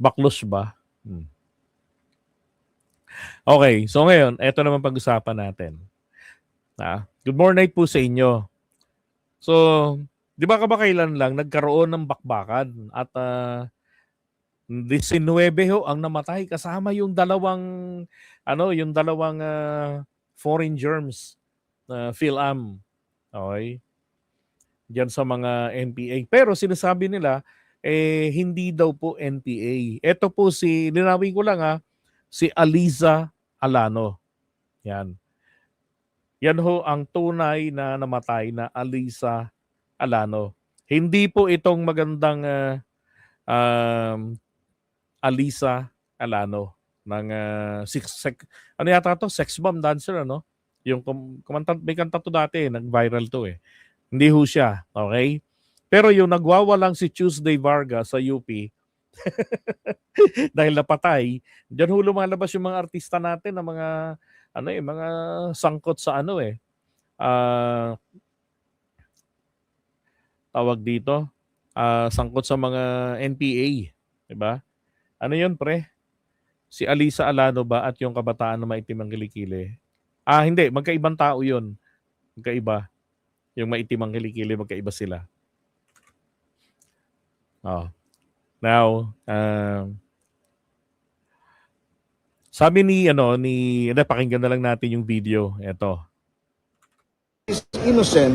Baklos ba? Okay, so ngayon, eto naman pag-usapan natin. Good morning po sa inyo. So, di ba kabakailan lang nagkaroon ng bakbakan at 19 ho ang namatay kasama yung dalawang foreign germs na PhilAm. Okay? Diyan sa mga NPA. Pero sinasabi nila hindi daw po NPA. Ito po linawin ko lang si Aliza Alano. Yan. Yan ho ang tunay na namatay na Aliza Alano. Hindi po itong magandang Aliza Alano ng ano yata to? Sex bomb dancer, ano? Yung may kanta to dati, nag-viral to eh. Hindi ho siya, okay? Pero yung nagwawalang si Tuesday Vargas sa UP dahil napatay, diyan ho lumalabas yung mga artista natin na mga sangkot sa tawag dito, sangkot sa mga NPA, 'di ba? Ano 'yun, pre? Si Aliza Alano ba at yung kabataan na maitim ang kilikili? Hindi, magkaibang tao 'yun. Magkaiba. Yung maitim ang kilikili, magkaiba sila. Now, sabi pakinggan na lang natin yung video. Ito. Is innocent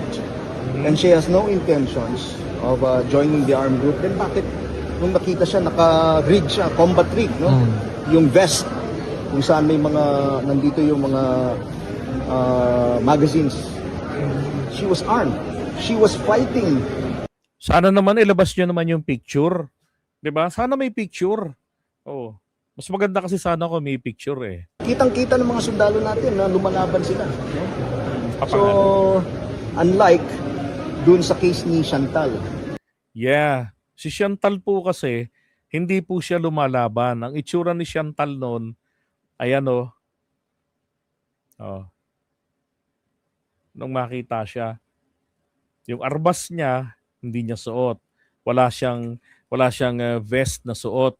and she has no intentions of joining the armed group, then bakit nung nakita siya, naka-rig siya, combat rig, no? Yung vest, kung saan may nandito yung mga magazines. She was armed. She was fighting. Sana naman ilabas niyo naman yung picture. 'Di ba? Sana may picture. Oh. Mas maganda kasi sana kung may picture eh. Kitang-kita ng mga sundalo natin na lumalaban sila. No? So, unlike dun sa case ni Chantal. Yeah. Si Chantal po kasi, hindi po siya lumalaban. Ang itsura ni Chantal noon, ayan oh. Nung makita siya, yung arbas niya, hindi niya suot. Wala siyang vest na suot.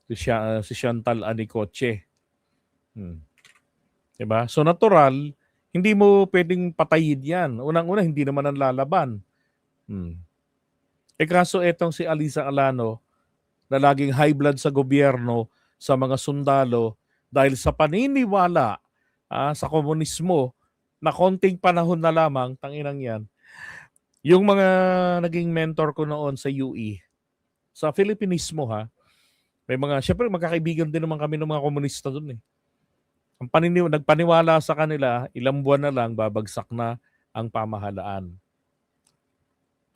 Si Chantal Anicoche. Diba? So natural, hindi mo pwedeng patayin yan. Unang-una, hindi naman ang lalaban. Kaso etong si Aliza Alano, na laging high blood sa gobyerno, sa mga sundalo, dahil sa paniniwala sa komunismo, na konting panahon na lamang, tanginang yan, yung mga naging mentor ko noon sa UE, sa Filipinismo syempre magkakaibigan din naman kami ng mga komunista doon eh. Nagpaniwala sa kanila, ilang buwan na lang babagsak na ang pamahalaan.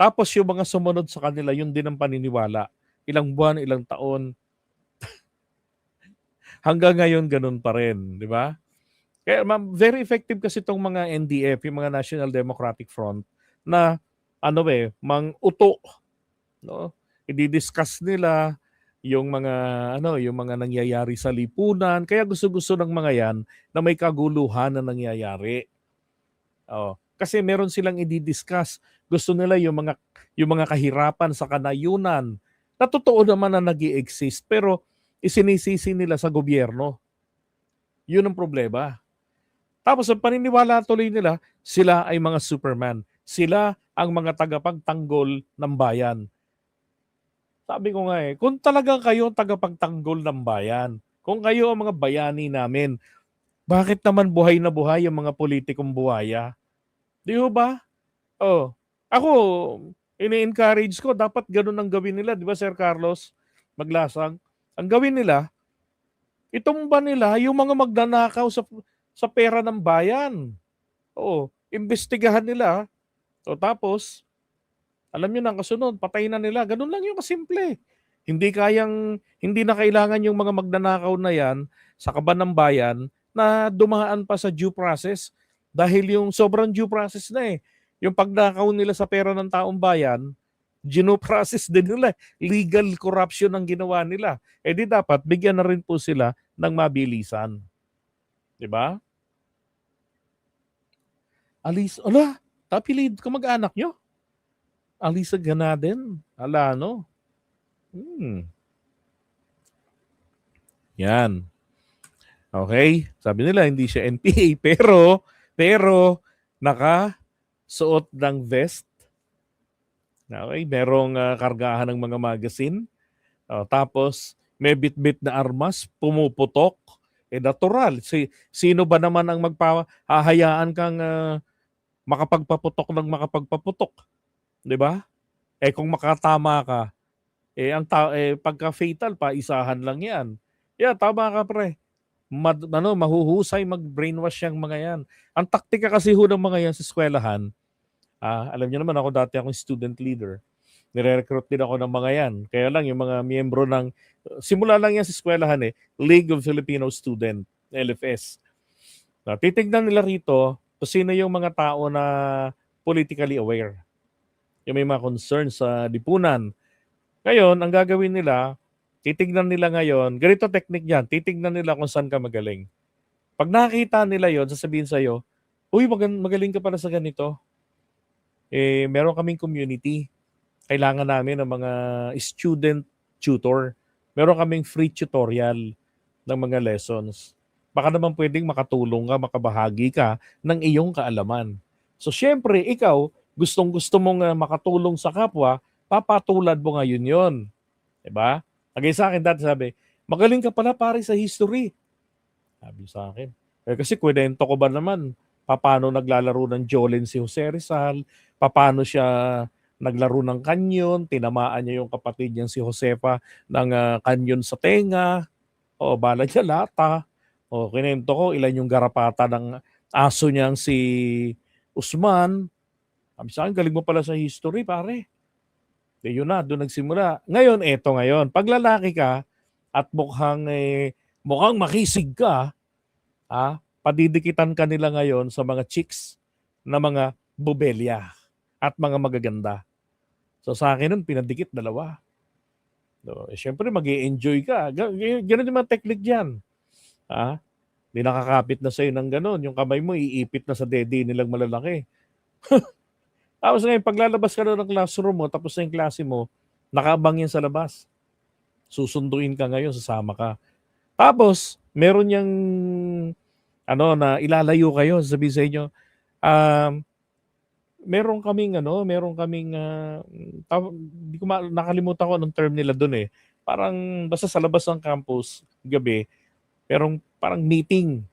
Tapos yung mga sumunod sa kanila, yun din ang paniniwala. Ilang buwan, ilang taon. Hanggang ngayon, ganun pa rin. Di ba? Kaya very effective kasi itong mga NDF, yung mga National Democratic Front, na mang-uto. No? I-discuss nila yung mga nangyayari sa lipunan. Kaya gusto-gusto ng mga yan na may kaguluhan na nangyayari. Kasi meron silang i-discuss. Gusto nila yung mga kahirapan sa kanayunan na totoo naman na nag-i-exist pero isinisisi nila sa gobyerno. Yun ang problema. Tapos ang paniniwala tuloy nila, sila ay mga Superman. Sila ang mga tagapagtanggol ng bayan. Sabi ko nga kung talagang kayo tagapagtanggol ng bayan, kung kayo ang mga bayani namin, bakit naman buhay na buhay ang mga politikong buhaya? Di ba? Ako, ini-encourage ko, dapat ganun ang gawin nila. Di ba, Sir Carlos Maglasang? Ang gawin nila, itumba nila yung mga magnanakaw sa pera ng bayan. Imbestigahan nila. Tapos, alam nyo na, kasunod, patayin na nila. Ganun lang yung kasimple. Hindi na kailangan yung mga magnanakaw na yan sa kaban ng bayan na dumaan pa sa due process dahil yung sobrang due process na eh. Yung pagnakaw nila sa pera ng taong bayan, due process din nila. Legal corruption ang ginawa nila. Di dapat bigyan na rin po sila ng mabilisan. Diba? Alice, tapilid ka mag-anak nyo. Aliza Ganaden, Alano. Hmm. Yan. Okay? Sabi nila hindi siya NPA pero nakasuot ng vest. Okay? Merong kargahan ng mga magazine. Tapos may bit-bit na armas, pumuputok. Natural. Sino ba naman ang magpahahayaan kang makapagpaputok, 'di ba? Kung makatama ka, pagka fatal pa isahan lang 'yan. Yeah, tama ka pre. Mahuhusay mag-brainwash yang mga 'yan. Ang taktika kasi ho ng mga 'yan sa eskwelahan, alam niyo naman ako dati akong student leader. Nire-recruit din ako ng mga 'yan. Kaya lang yung mga miyembro ng simula lang 'yan sa eskwelahan League of Filipino Student, LFS. Titignan nila rito kung sino yung mga tao na politically aware. Yung may mga concerns sa lipunan. Ngayon, ang gagawin nila, titignan nila ngayon, ganito technique niyan, titignan nila kung saan ka magaling. Pag nakita nila yon, sasabihin sa'yo, uy, magaling ka pala sa ganito. Meron kaming community. Kailangan namin ng mga student tutor. Meron kaming free tutorial ng mga lessons. Baka naman pwedeng makatulong ka, makabahagi ka ng iyong kaalaman. So, syempre, ikaw, gustong-gusto mong makatulong sa kapwa, papatulad mo ngayon yon. Diba? Lagay sa akin dati sabi, magaling ka pala pare sa history. Sabi sa akin. Kasi kwento ko ba naman, paano naglalaro ng Jolene si Jose Rizal, paano siya naglaro ng kanyon, tinamaan niya yung kapatid niyang si Josefa ng kanyon sa tenga, bala niya lata. Kinento ko ilan yung garapata ng aso niyang si Usman. Sabi sa akin, galing mo pala sa history, pare. Yun na, doon nagsimula. Ngayon, eto ngayon. Pag lalaki ka at mukhang makisig ka, padidikitan ka nila ngayon sa mga chicks na mga bubelya at mga magaganda. So sa akin nun, pinadikit dalawa. So, syempre, mag-i-enjoy ka. Ganun yung mga technique dyan. Di nakakapit na sa'yo ng ganun. Yung kamay mo, iipit na sa dede nilang malalaki. Tapos ngayon, paglalabas ka na ng classroom mo, tapos na yung klase mo, nakaabang yan sa labas. Susunduin ka ngayon, sasama ka. Tapos, meron yung na ilalayo kayo, sabi sa inyo, meron kaming di ko nakalimutan ko anong term nila doon Parang basta sa labas ng campus gabi, parang meeting.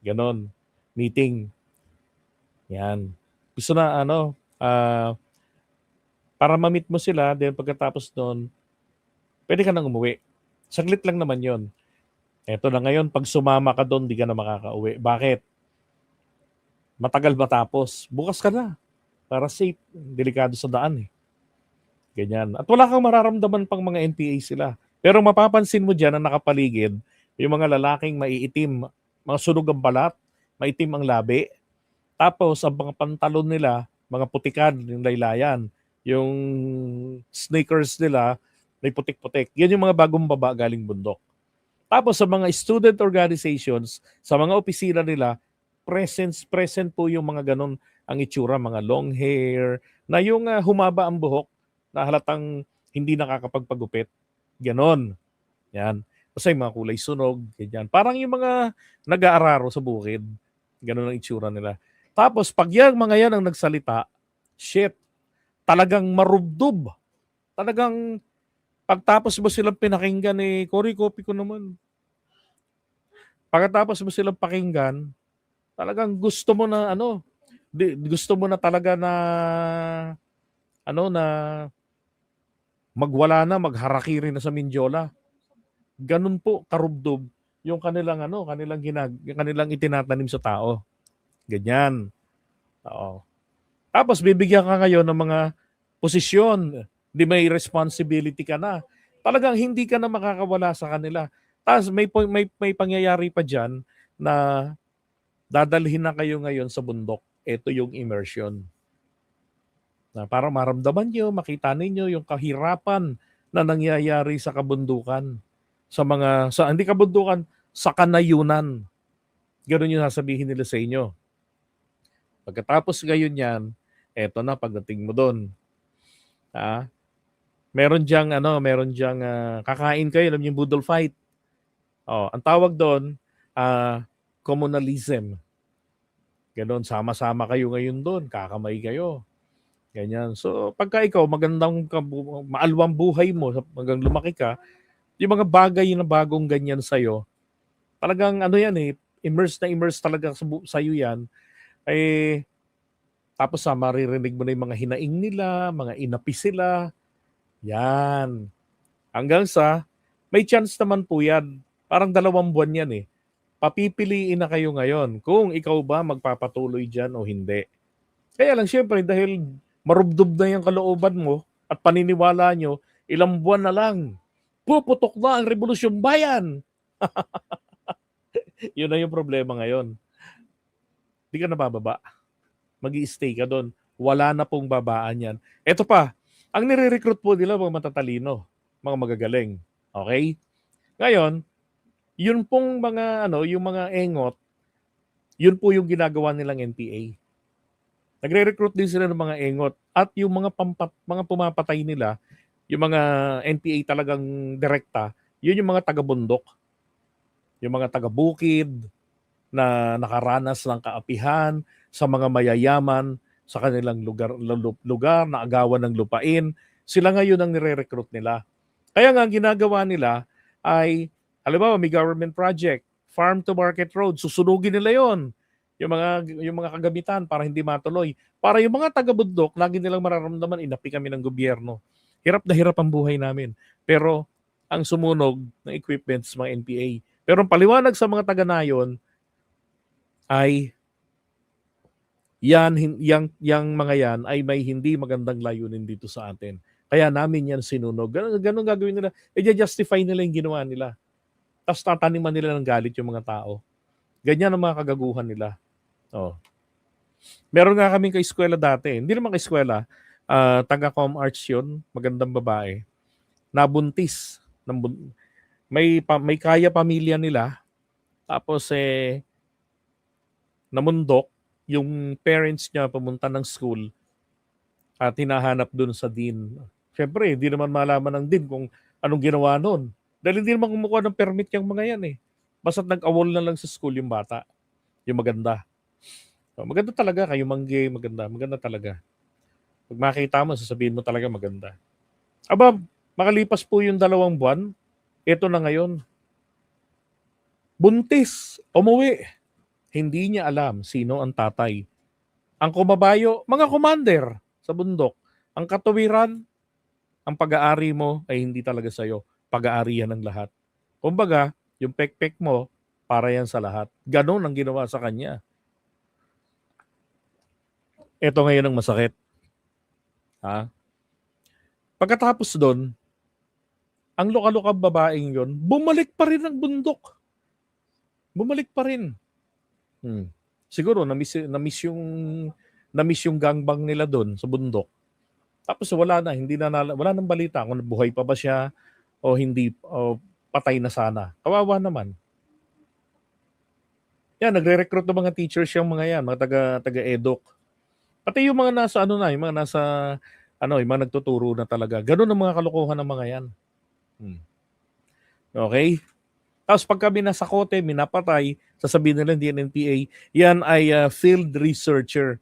Ganon. Meeting. Yan. Gusto na para ma-meet mo sila, then pagkatapos doon, pwede ka nang umuwi. Saglit lang naman 'yon. Eto na ngayon, pag sumama ka doon, di ka na makakauwi. Bakit? Matagal matapos. Bukas ka na. Para safe. Delikado sa daan Ganyan. At wala kang mararamdaman pang mga NPA sila. Pero mapapansin mo dyan na nakapaligid, yung mga lalaking maiitim, mga sunog ang balat, maitim ang labi. Tapos, ang mga pantalon nila, mga putikan, yung laylayan, yung sneakers nila, may putik-putik. Yan yung mga bagong baba galing bundok. Tapos sa mga student organizations, sa mga opisina nila, present po yung mga ganun ang itsura, mga long hair, na yung humaba ang buhok, na halatang hindi nakakapagpagupit. Ganon. Yan. Kasi yung mga kulay sunog, ganyan. Parang yung mga nag-aararo sa bukid. Ganon ang itsura nila. Tapos pag yung mga yan ang nagsalita, shit, talagang marubdob. Talagang pagtapos mo silang pinakinggan kori-copy ko naman. Pagkatapos mo silang pakinggan, talagang gusto mo na gusto mo na talaga na na magwala na, magharakiri na sa Mindiola. Ganun po karubdob yung kanilang itinatanim sa tao. Ganyan. Oo. Tapos bibigyan ka ngayon ng mga posisyon, di may responsibility ka na. Talagang hindi ka na makakawala sa kanila. Tapos may pangyayari pa diyan na dadalhin na kayo ngayon sa bundok. Ito yung immersion. Na para maramdaman niyo, makita ninyo yung kahirapan na nangyayari sa kabundukan. Hindi kabundukan, sa kanayunan. Ganun yung sasabihin nila sa inyo. Pagkatapos ngayon yan, eto na pagdating mo doon. meron diyang kakain kayo, alam niyo yung budol fight. Oh, ang tawag doon, communalism. Ganon, sama-sama kayo ngayon doon, kakamay kayo. Ganyan. So, pagka ikaw, maalwang buhay mo, hanggang lumaki ka, yung mga bagay na bagong ganyan sa'yo, talagang yan immerse talaga sa'yo yan, eh, tapos maririnig mo na yung mga hinaing nila, mga inapi sila, yan. Hanggang sa, may chance naman po yan. Parang 2 buwan yan eh. Papipiliin na kayo ngayon kung ikaw ba magpapatuloy dyan o hindi. Kaya lang syempre dahil marubdob na yung kalooban mo at paniniwala nyo, ilang buwan na lang, puputok na ang Revolusyon Bayan. Yun na yung problema ngayon. Hindi ka nabababa. Mag-i-stay ka doon. Wala na pong babaan yan. Ito pa, ang nire-recruit po nila mga matatalino, mga magagaling. Okay? Ngayon, yun pong yung mga engot, yun po yung ginagawa nilang NPA. Nagre-recruit din sila ng mga engot at yung mga pumapatay nila, yung mga NPA talagang direkta, yun yung mga taga-bundok. Yung mga taga-bukid na nakaranas ng kaapihan sa mga mayayaman sa kanilang lugar na agawan ng lupain. Sila ngayon ang nire-recruit nila. Kaya nga ang ginagawa nila ay, halimbawa may government project, farm to market road, susunugin nila yon. Yung mga kagamitan para hindi matuloy. Para yung mga taga-bundok, lagi nilang mararamdaman, inapi kami ng gobyerno. Hirap na hirap ang buhay namin. Pero ang sumunog ng equipment sa mga NPA. Pero ang paliwanag sa mga taga-nayon ay yang mga yan ay may hindi magandang layunin dito sa atin. Kaya namin yan sinunog. Ganun gagawin nila. I-justify nila yung ginawa nila. Tapos tataniman nila ng galit yung mga tao. Ganyan ang mga kagaguhan nila. Oh. Meron nga kaming ka-eskwela dati. Hindi naman ka-eskwela. Taga-com arts yun. Magandang babae. Nabuntis. May kaya pamilya nila. Tapos namundok. Yung parents niya pumunta ng school at hinahanap dun sa dean. Siyempre, hindi naman malaman ng dean kung anong ginawa nun. Dahil hindi naman kumukuha ng permit yung mga yan eh. Basta't nag-awol na lang sa school yung bata. Yung maganda. So, maganda talaga kayo mangge, maganda. Maganda talaga. Pag makita mo, sasabihin mo talaga maganda. Aba, makalipas po yung 2 buwan, ito na ngayon. Buntis, umuwi. Hindi niya alam sino ang tatay. Ang kumabayo, mga commander sa bundok. Ang katuwiran, ang pag-aari mo ay hindi talaga sa'yo. Pag-aari yan ng lahat. Kumbaga, yung pek-pek mo, para yan sa lahat. Ganon ang ginawa sa kanya. Ito ngayon ang masakit. Ha? Pagkatapos doon, ang luka-lukang babaeng yon, bumalik pa rin ang bundok. Bumalik pa rin. Siguro na-miss yung gangbang nila doon sa bundok. Tapos wala nang balita kung buhay pa ba siya o hindi, o patay na sana. Kawawa naman. Yan, nagre-recruit ng mga teachers yung mga yan, mga taga-eduk. Pati yung mga nasa yung mga nasa yung mga nagtuturo na talaga. Ganun ang mga kalokohan ng mga yan. Okay? Tapos pag kami nasa kote, minapatay, sasabihin nila hindi yan NPA, yan ay field researcher.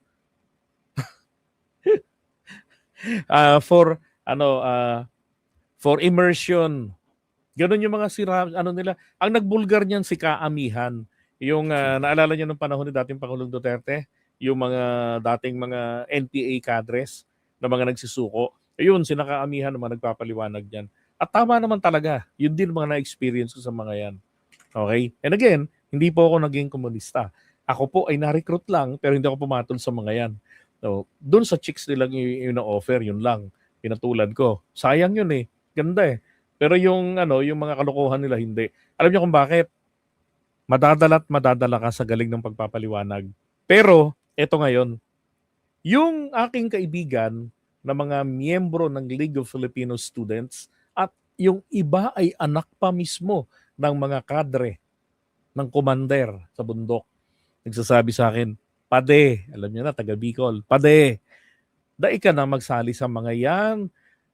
For immersion. Ganun yung mga nila. Ang nagbulgar niyan si Kaamihan. Yung naalala niyo nung panahon ni dating Pangulong Duterte, yung mga dating mga NPA cadres na mga nagsisuko. Ayun, si Kaamihan naman nagpapaliwanag diyan. At tama naman talaga. Yun din mga na-experience ko sa mga yan. Okay? And again, hindi po ako naging komunista. Ako po ay na-recruit lang, pero hindi ako pumatol sa mga yan. So, doon sa chicks nilang yung na-offer, yun lang. Pinatulad ko. Sayang yun eh. Ganda eh. Pero yung mga kalokohan nila, hindi. Alam niyo kung bakit? Madadala ka sa galing ng pagpapaliwanag. Pero, eto ngayon, yung aking kaibigan na mga miyembro ng League of Filipino Students at yung iba ay anak pa mismo ng mga kadre ng commander sa bundok. Nagsasabi sa akin, Pade, alam niyo na, taga Bicol, Pade, dai ka na magsali sa mga yan.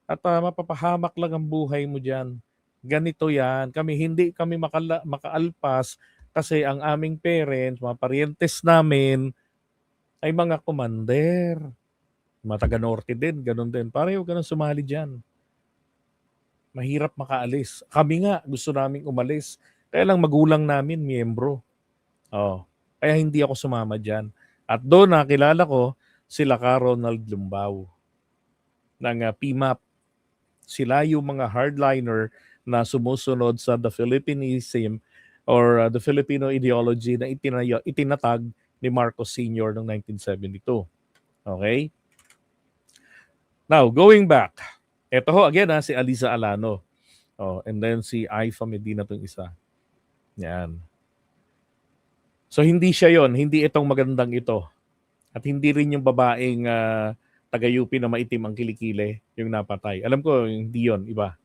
at mapapahamak lang ang buhay mo diyan. Ganito 'yan. Hindi kami makaalpas kasi ang aming parents, mga parientes namin ay mga commander. Mga taga-norte din, gano'n din. Pare, huwag ka nang sumali diyan. Mahirap makaalis. Kami nga, gusto naming umalis. Kaya lang magulang namin, miyembro. Oh, kaya hindi ako sumama diyan. At doon nakilala ko sila ka Ronald Lumbao ng PMAP. Sila yung mga hardliner na sumusunod sa the Philippinism or the Filipino ideology na itinatag ni Marcos Sr. noong 1972. Okay? Now, going back. Ito ho, again si Aliza Alano. Oh, and then si Aifa Medina itong isa. Yan. So hindi siya yon, hindi itong magandang ito. At hindi rin yung babaeng taga-UP na maitim ang kilikili yung napatay. Alam ko, hindi yon, iba.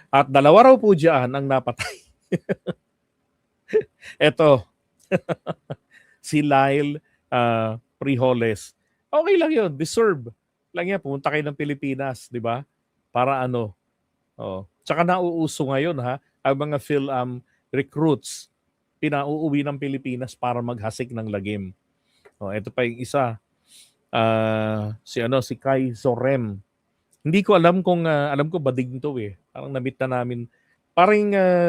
At dalawa raw po diyan ang napatay. Ito, si Lyle Frijoles. Okay lang yun, deserve. Lang yan, pumunta kayo ng Pilipinas, di ba? Para ano. Oh. Tsaka nauuso ngayon ang mga PhilAm recruits pinauuwi ng Pilipinas para maghasik ng lagim. Oh, ito pa yung isa. Si Kai Zorem. Hindi ko alam kung alam ko badig to eh. Parang na-meet na namin. Parang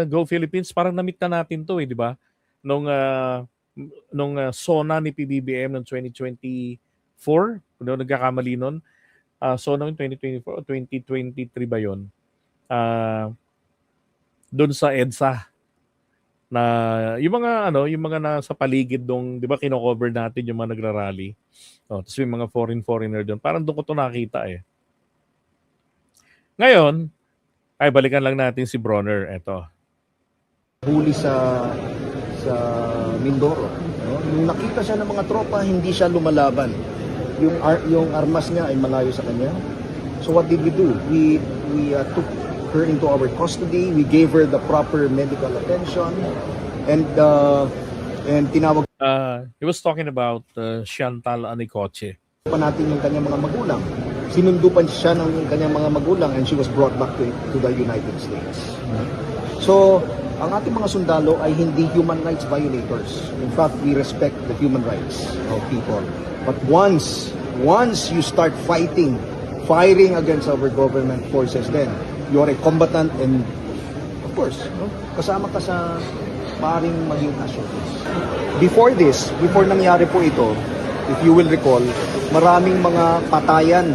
Go Philippines, parang na-meet na natin to eh, di ba? Nung SONA ni PBBM noong 2024, kung nagkakamali nun, SONA noong 2024 o 2023 ba yun? Doon sa EDSA na yung mga nasa paligid dong, 'di ba, kino-cover natin yung mga nagrarally. Tapos may mga foreigner doon. Parang doon ko to nakita eh. Ngayon, ay balikan lang natin si Bronner. Ito. Huli sa Mindoro. No? Nung nakita siya ng mga tropa, hindi siya lumalaban. Yung armas niya ay malayo sa kanya. So what did we do? We took her into our custody. We gave her the proper medical attention, and tinawag He was talking about Chantal Anicoche. pa natin yung kanyang mga magulang. Sinundupan siya ng kanyang mga magulang, and she was brought back to the United States. So, ang ating mga sundalo ay hindi human rights violators. In fact, we respect the human rights of people. But once you start firing against our government forces, then you're a combatant, and of course, no, kasama ka sa paring maging casualties. Before nangyari po ito, if you will recall, maraming mga patayan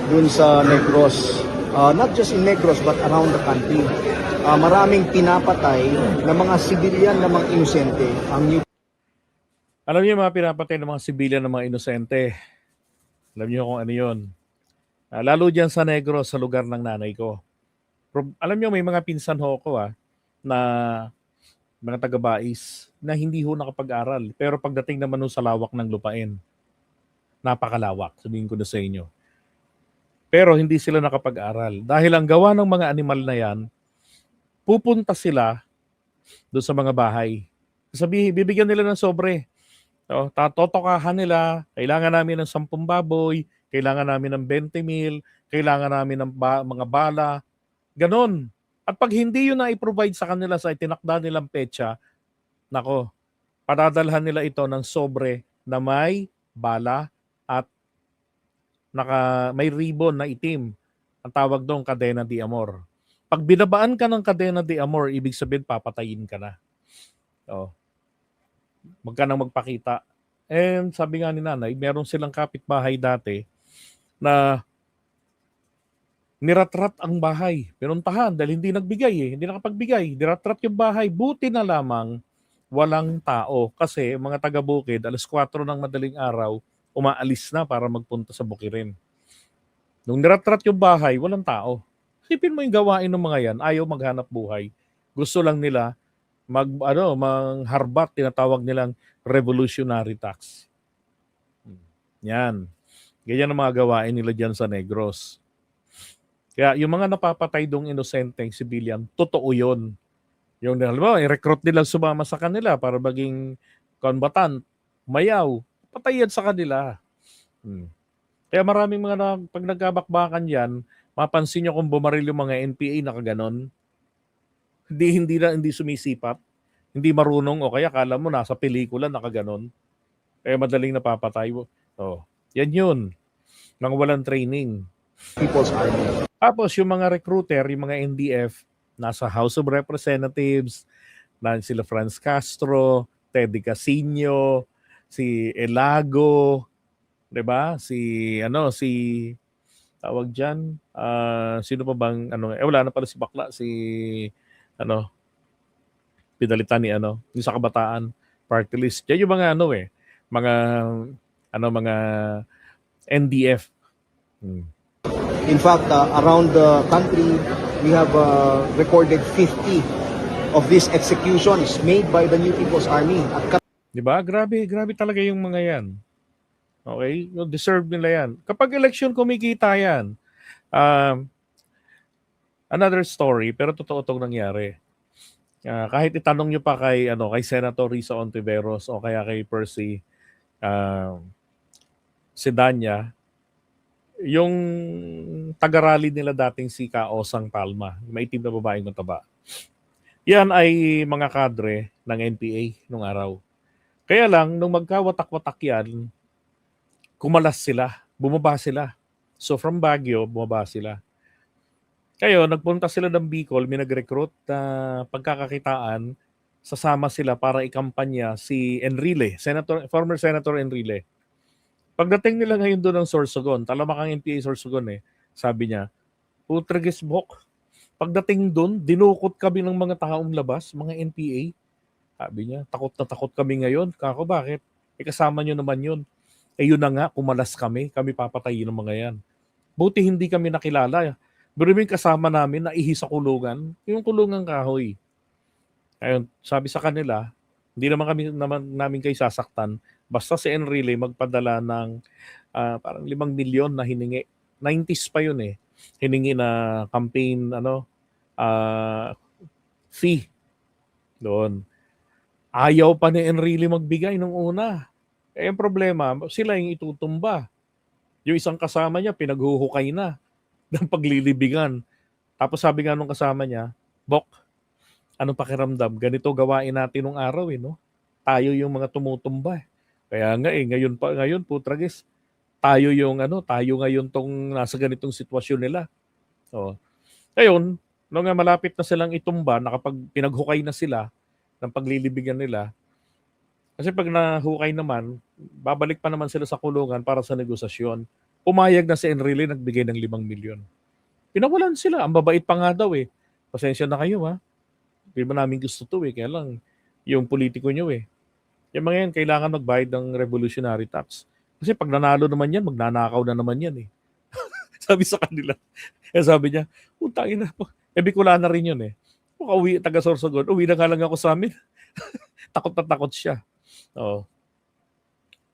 dun sa Negros. Not just in Negros but around the country. Maraming pinapatay na mga sibilyan na mga inosente. Alam niyo yung mga pinapatay ng mga sibilyan ng mga inosente. Alam niyo kung ano yun. Lalo dyan sa Negros, sa lugar ng nanay ko. Alam niyo, may mga pinsan ho ko na mga taga-Bais na hindi ho nakapag-aral. Pero pagdating naman sa lawak ng lupain, napakalawak, sabihin ko na sa inyo. Pero hindi sila nakapag-aral. Dahil ang gawa ng mga animal na yan, pupunta sila doon sa mga bahay. Bibigyan nila ng sobre. Totokahan nila, kailangan namin ng 10 baboy, kailangan namin ng 20 mil, kailangan namin ng mga bala. Ganon. At pag hindi yun na i-provide sa kanila sa itinakda nilang petsa, nako, padadalhan nila ito ng sobre na may bala at may ribbon na itim. Ang tawag doon, cadena de amor. Pag binabaan ka ng cadena de amor, ibig sabihin papatayin ka na. Wag ka nang magpakita. And sabi nga ni nanay, meron silang kapitbahay dati na niratrat ang bahay. Pinuntahan dahil hindi nagbigay hindi nakapagbigay. Niratrat yung bahay. Buti na lamang walang tao. Kasi mga taga-bukid, 4:00 ng madaling araw, umaalis na para magpunta sa bukirin. Nung niratrat yung bahay, walang tao. Isipin mo yung gawain ng mga yan, ayaw maghanap buhay. Gusto lang nila mangharbat, tinatawag nilang revolutionary tax. Yan. Ganyan ang mga gawain nila dyan sa Negros. Kaya yung mga napapatay dong inosenteng civilian, totoo yun. Yung i-recruit nila sumama sa kanila para maging combatant, mayaw, patayan sa kanila. Kaya maraming mga pag nagkabakbakan yan, Mapansin nyo kung bumaril yung mga NPA nakaganon, hindi sumisipat, hindi marunong o kaya kala mo nasa pelikula nakaganon, kaya madaling napapatay. Oh, yan yun, nang walang training. People's Army. Tapos yung mga recruiter, yung mga NDF, nasa House of Representatives, na sila Franz Castro, Teddy Casino, si Elago, 'di ba? Si tawag diyan, sino pa bang wala na pala si Bakla, si ano, pinalitan ni yung sa kabataan party list. Yan yung mga mga mga NDF. Hmm. In fact, around the country, we have recorded 50 of these executions made by the New People's Army. At 'Di ba? Grabe talaga yung mga 'yan. Okay? Deserve nila 'yan. Kapag election kumikita 'yan. Another story, pero totoo 'tong nangyari. Kahit itanong nyo pa kay Senator Risa Ontiveros o kaya kay Percy Sedanya, yung taga-rally nila dating si Kaosang Palma, maitim na babaeng mataba. Yan ay mga kadre ng NPA nung araw. Kaya lang, nung magkawatak-watak yan, kumalas sila, bumaba sila. So from Baguio, bumaba sila. Kayo, nagpunta sila ng Bicol, may nag-recruit na pagkakakitaan, sasama sila para ikampanya si Enrile, former Senator Enrile. Pagdating nila ngayon doon ng Sorsogon, talamakang NPA Sorsogon sabi niya, Putragis Bok, pagdating doon, dinukot kami ng mga taong labas, mga NPA. Sabi niya, takot na takot kami ngayon. Kako, bakit? Kasama nyo naman yun. Yun na nga, kumalas kami papatayin ng mga yan. Buti hindi kami nakilala. Pero yung kasama namin na ihi sa kulungan, yung kulungan kahoy. Ayun, sabi sa kanila, hindi namin kayo sasaktan. Basta si Enrile magpadala ng parang 5 milyon na hiningi. 90s pa yun hiningi na campaign fee doon. Ayaw pa ni Enrile magbigay nung una. Yung problema, sila yung itutumba. Yung isang kasama niya, pinaghuhukay na ng paglilibigan. Tapos sabi nga nung kasama niya, Bok, anong pakiramdam? Ganito gawain natin nung araw no? Tayo yung mga tumutumba. Kaya nga ngayon putragis, tayo ngayon tong nasa ganitong sitwasyon nila. So, ngayon, nung malapit na silang itumba, nakapag pinaghukay na sila ng paglilibigan nila, kasi pag nahukay naman, babalik pa naman sila sa kulungan para sa negosasyon. Pumayag na si Enrile, nagbigay ng 5 milyon. Pinawalan sila. Ang babait pa nga daw Pasensya na kayo Hindi ba namin gusto to kaya lang yung politiko nyo Yung mga yan, kailangan magbayad ng revolutionary tax. Kasi pag nanalo naman yan, magnanakaw na naman yan Sabi sa kanila. Sabi niya, utangin na po. Bicolana rin yun Uwi, taga Sorsogon, uwi na nga lang ako sa amin. Takot na takot siya. Oo.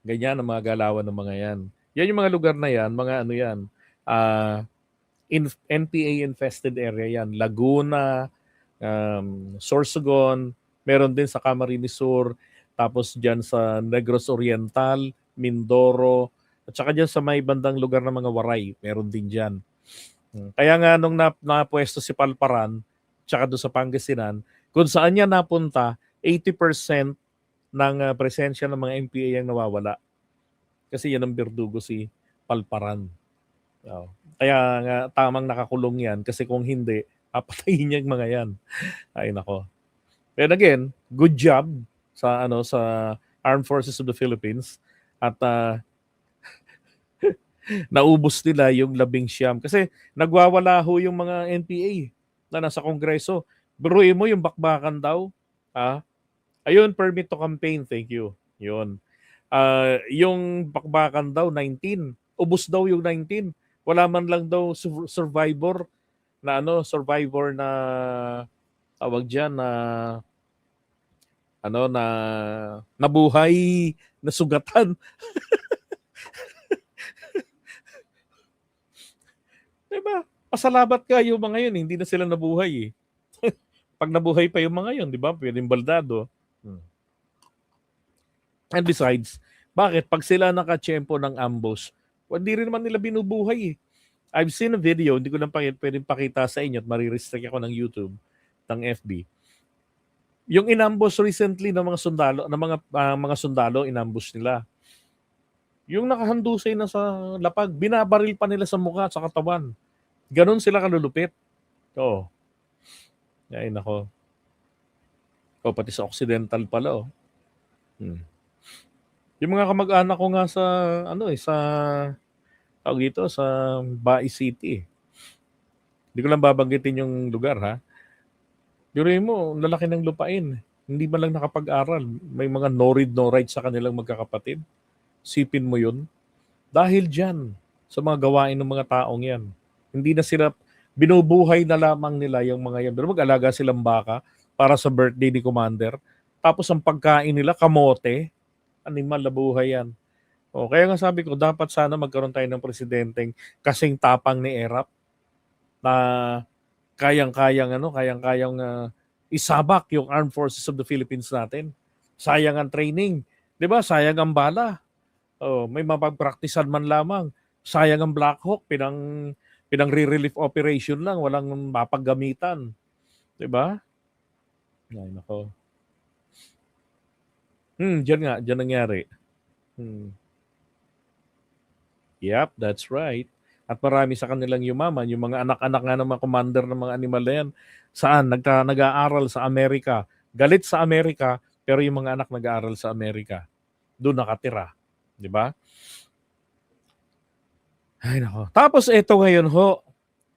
Ganyan ang mga galawan ng mga yan. Yan yung mga lugar na yan, mga yan, NPA-infested area yan. Laguna, Sorsogon, meron din sa Camarines Sur, tapos dyan sa Negros Oriental, Mindoro, at saka dyan sa may bandang lugar ng mga Waray, meron din dyan. Kaya nga nung napwesto si Palparan, tsaka doon sa Pangasinan, kung saan niya napunta, 80% ng presensya ng mga NPA ang nawawala. Kasi yan ang berdugo si Palparan. Kaya nga tamang nakakulong yan kasi kung hindi, papatayin niya yung mga yan. Ay nako. But again, good job sa Armed Forces of the Philippines at naubos nila yung 19 kasi nagwawala ho yung mga NPA na nasa Kongreso. Biruin mo yung bakbakan daw. Ayun, permit to campaign. Thank you. Yun. Yung bakbakan daw, 19. Ubus daw yung 19. Wala man lang daw survivor na tawag diyan na nabuhay, na sugatan. Diba? Pasalamat ka yung mga yun, hindi na sila nabuhay Pag nabuhay pa yung mga yun, di ba? Pwedeng baldado. And besides, bakit? Pag sila nakatsyempo ng ambush, hindi rin naman nila binubuhay I've seen a video, hindi ko lang pwedeng pakita sa inyo at marirestrict ako ng YouTube, ng FB. Yung inambush recently ng mga sundalo, mga sundalo inambush nila. Yung nakahandusay na sa lapag, binabaril pa nila sa mukha at sa katawan. Ganon sila kalulupit. Oo. Ay nako. O pati sa Occidental pala oh. Yung mga kamag-anak ko nga sa sa tawag dito sa Bai City. Hindi ko lang babanggitin yung lugar ha. Biruin mo, lalaki ng lupain. Hindi man lang nakapag-aral. May mga no read no write sa kanilang magkakapatid. Sipin mo yun. Dahil dyan, sa mga gawain ng mga taong yan. Hindi na sila, binubuhay na lamang nila yung mga yan. Pero mag-alaga silang baka para sa birthday ni Commander. Tapos ang pagkain nila, kamote. Animal na buhay yan. O, kaya nga sabi ko, dapat sana magkaroon tayo ng presidenteng kasing tapang ni Erap na kayang-kayang isabak yung Armed Forces of the Philippines natin. Sayang ang training. 'Di ba? Sayang ang bala. Oh, may mapagpraktisan man lamang. Sayang ang Black Hawk, pinang re-relief operation lang, walang mapaggamitan. 'Di ba? Ay nako. Diyan nangyari. Yep, that's right. At marami sa kanilang yumaman, yung mga anak-anak nga ng mga commander ng mga animal na yan, saan? Nag-aaral sa Amerika. Galit sa Amerika, pero yung mga anak nag-aaral sa Amerika. Doon nakatira. Di ba? Ay nako. Tapos ito ngayon ho,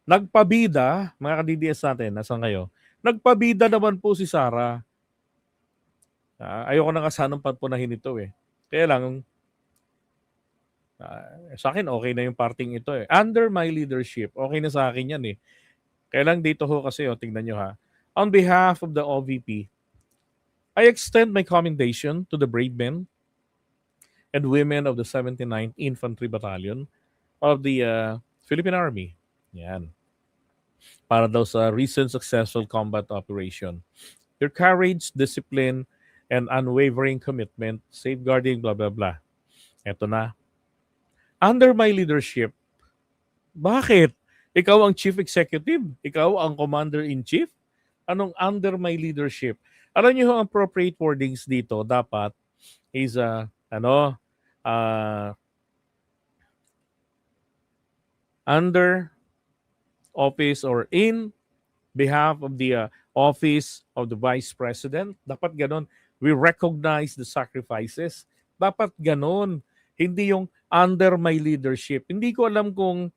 nagpabida, mga ka-DDS natin, nasan kayo? Nagpabida naman po si Sara. Ayoko na nga sanang pagpunahin ito eh. Kaya lang, sa akin okay na yung parting ito eh. Under my leadership, okay na sa akin yan eh. Kaya lang dito ho kasi, tingnan nyo ha. On behalf of the OVP, I extend my commendation to the brave men and women of the 79th Infantry Battalion of the Philippine Army. Yan. Para daw sa recent successful combat operation. Your courage, discipline, and unwavering commitment, safeguarding blah blah blah. Eto na. Under my leadership, bakit? Ikaw ang chief executive? Ikaw ang commander-in-chief? Anong under my leadership? Alam niyo ang appropriate wordings dito dapat is under office or in behalf of the office of the Vice President. Dapat ganon. We recognize the sacrifices. Dapat ganon. Hindi yung under my leadership. Hindi ko alam kung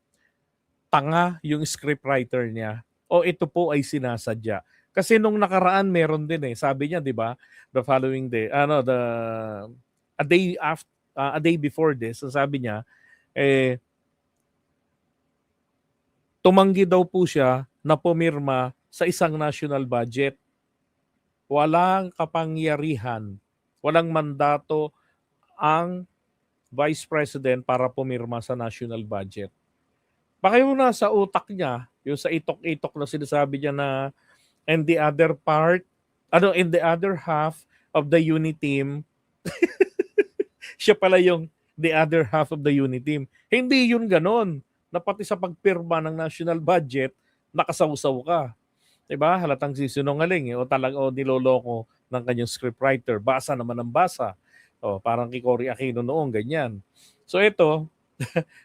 tanga yung scriptwriter niya o ito po ay sinasadya. Kasi nung nakaraan meron din eh. Sabi niya, 'di ba? The following day, a day before this, sabi niya tumanggi daw po siya na pumirma sa isang national budget. Walang kapangyarihan, walang mandato ang Vice President para pumirma sa national budget. Baka yung nasa utak niya, yung sa itok-itok na sinasabi niya na in the other half of the unit team, siya pala yung the other half of the unit team. Hindi yun ganon. Na pati sa pagpirma ng national budget, nakasawsaw ka. Diba? Halatang sisinungaling o niloloko ng kanyang scriptwriter. Basa naman ang basa. Parang kay Cory Aquino noong, ganyan. So ito,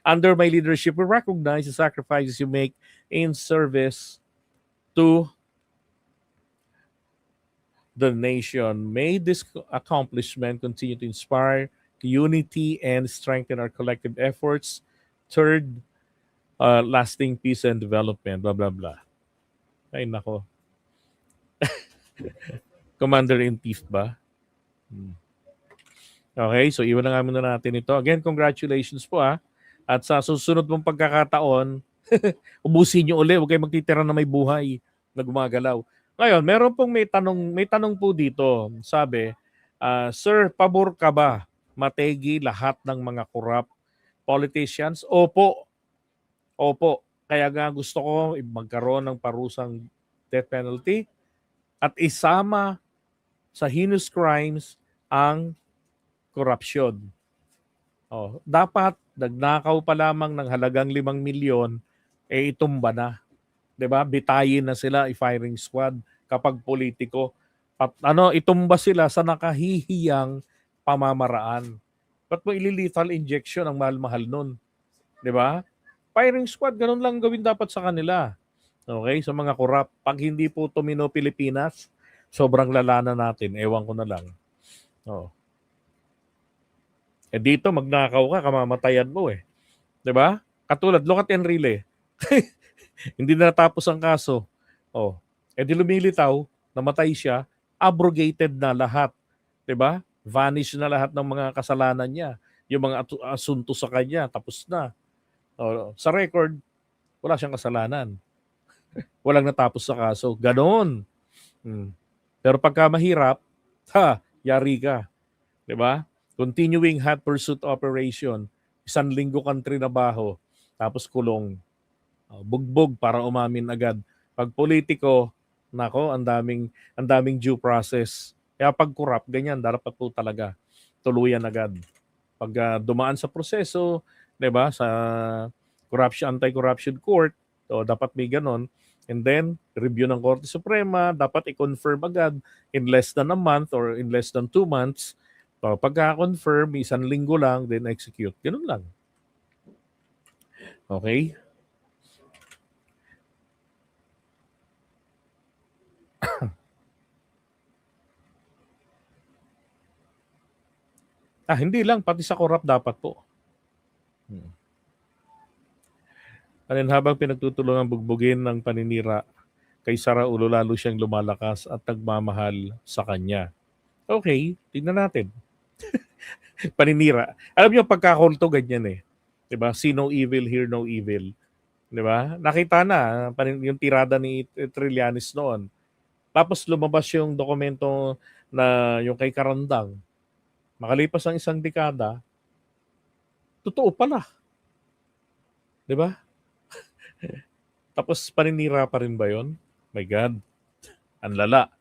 under my leadership, we recognize the sacrifices you make in service to the nation. May this accomplishment continue to inspire unity and strengthen our collective efforts toward lasting peace and development, blah, blah, blah. Ay, nako. Commander-in-Chief ba? Okay, so iwan na nga muna natin ito. Again, congratulations po At sa susunod mong pagkakataon, ubusin nyo uli. Huwag kayo magtitira na may buhay na gumagalaw. Ngayon, meron pong may tanong po dito. Sabi, Sir, pabor ka ba mategi lahat ng mga corrupt politicians? Opo. Kaya nga gusto ko magkaroon ng parusang death penalty at isama sa heinous crimes ang korupsyon. Dapat nagnakaw pa lamang ng halagang 5 milyon itumba na. 'Di ba? Bitayin na sila i-firing squad kapag politiko. At itumba sila sa nakahihiyang pamamaraan. Ba't mo ililethal injection ang mahal-mahal nun? 'Di ba? Firing squad, ganun lang gawin dapat sa kanila. Okay? Sa mga korap. Pag hindi po tumino Pilipinas, sobrang lala na natin. Ewan ko na lang. Oh. Dito, magnakaw ka, kamamatayan mo eh. 'Di ba? Katulad, look at Enrile. Hindi na natapos ang kaso. Oh. Di lumilitaw, namatay siya, abrogated na lahat. 'Di ba? Vanish na lahat ng mga kasalanan niya. Yung mga asunto sa kanya, tapos na. Oh, sa record, wala siyang kasalanan. Walang natapos sa kaso. Ganon. Pero pagka mahirap, yari ka. 'Di ba? Continuing hot pursuit operation, 1 linggo kang trinabaho, tapos kulong. Bugbog para umamin agad. Pag politiko, nako, ang daming due process. Kaya pag corrupt, ganyan, dapat po talaga tuluyan agad. Pag dumaan sa proseso, 'di ba, sa anti-corruption court, dapat may ganon. And then, review ng Korte Suprema, dapat i-confirm agad in less than a month or in less than 2 months. Pagka-confirm, 1 linggo lang, then execute. Ganun lang. Okay? Hindi lang, pati sa corrupt dapat po. Habang pinagtutulungan bugbugin ng paninira kay Saraulo, lalo siyang lumalakas at nagmamahal sa kanya. Okay, tingnan natin. Paninira. Alam niyo, pagkakulto ganyan eh. 'Di ba? See no evil, hear no evil. 'Di ba? Nakita na yung tirada ni Trillanes noon. Tapos lumabas yung dokumento na yung kay Karandang. Makalipas ang 1 dekada, totoo pala. 'Di ba? Tapos paninira pa rin ba 'yon? My God. Ang lala.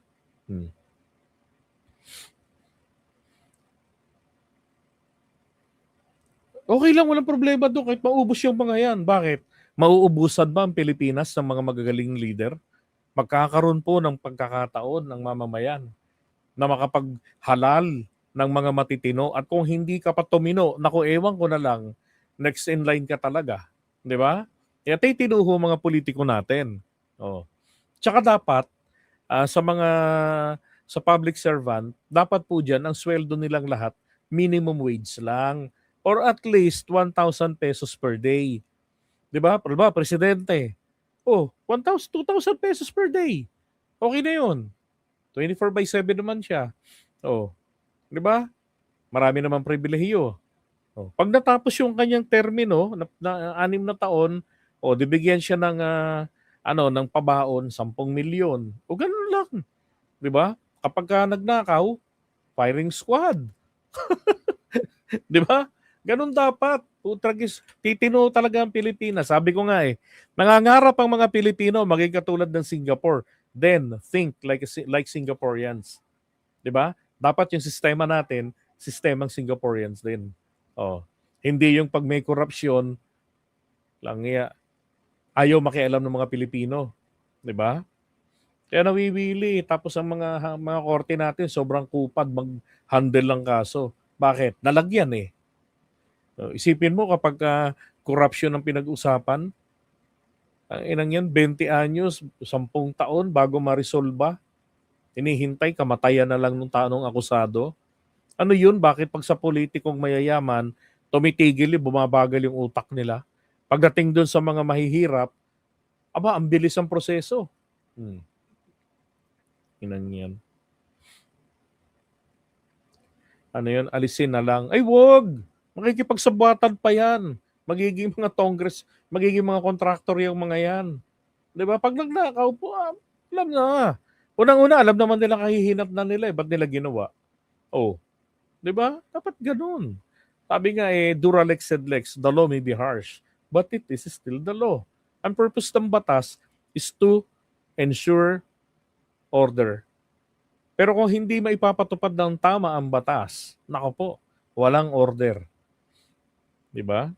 Okay lang, walang problema doon kahit maubos yung mga yan. Bakit? Mauubusan ba ang Pilipinas ng mga magagaling leader? Magkakaroon po ng pagkakataon ng mamamayan na makapaghalal ng mga matitino, at kung hindi ka pa tumino, naku, ewan ko na lang, next in line ka talaga. 'Di ba? Kaya titinuho mga politiko natin. Oh. Tsaka dapat, sa public servant, dapat po dyan, ang sweldo nilang lahat, minimum wage lang. Or at least 1,000 pesos per day. 'Di ba? Diba, presidente. 1,000, 2,000 pesos per day. Okay na 'yun. 24/7 naman siya. 'Di ba? Marami namang pribilehiyo. Pag natapos yung kanyang termino na 6 na taon, bibigyan siya ng ng pabaon 10 milyon. Ganun lang. 'Di ba? Kapag nagnakaw, firing squad. 'Di ba? Ganun dapat. Putragis, titino talaga ang Pilipinas. Sabi ko nga nangangarap ang mga Pilipino maging katulad ng Singapore. Then think like Singaporeans. 'Di ba? Dapat yung sistema natin, sistemang Singaporeans din. Hindi yung pag may korupsyon lang ayaw makialam ng mga Pilipino. 'Di ba? Kaya nawiwili. Tapos ang mga korte natin sobrang kupad mag-handle ng kaso. Bakit? Nalagyan eh. Isipin mo kapag corruption ang pinag-usapan, ang inang yan, 20 anyos, 10 taon bago ma-resolba. Hinihintay, kamatayan na lang nung tanong akusado. Ano yun? Bakit pag sa politikong mayayaman, tumitigil, bumabagal yung utak nila? Pagdating dun sa mga mahihirap, ang bilis ang proseso. Inang yan. Ano yun? Alisin na lang. Ay, wag! Makikipagsabwatan pa yan. Magiging mga Congress, magiging mga contractor yung mga yan. 'Di ba? Pag nagnakaw po, alam na. Unang-una, alam naman nila kahihinat na nila. Ba't nila ginawa? 'Di ba? Dapat ganun. Sabi nga Duralex sed lex, the law may be harsh, but it is still the law. Ang purpose ng batas is to ensure order. Pero kung hindi maipapatupad ng tama ang batas, nako po, walang order. 'Di ba?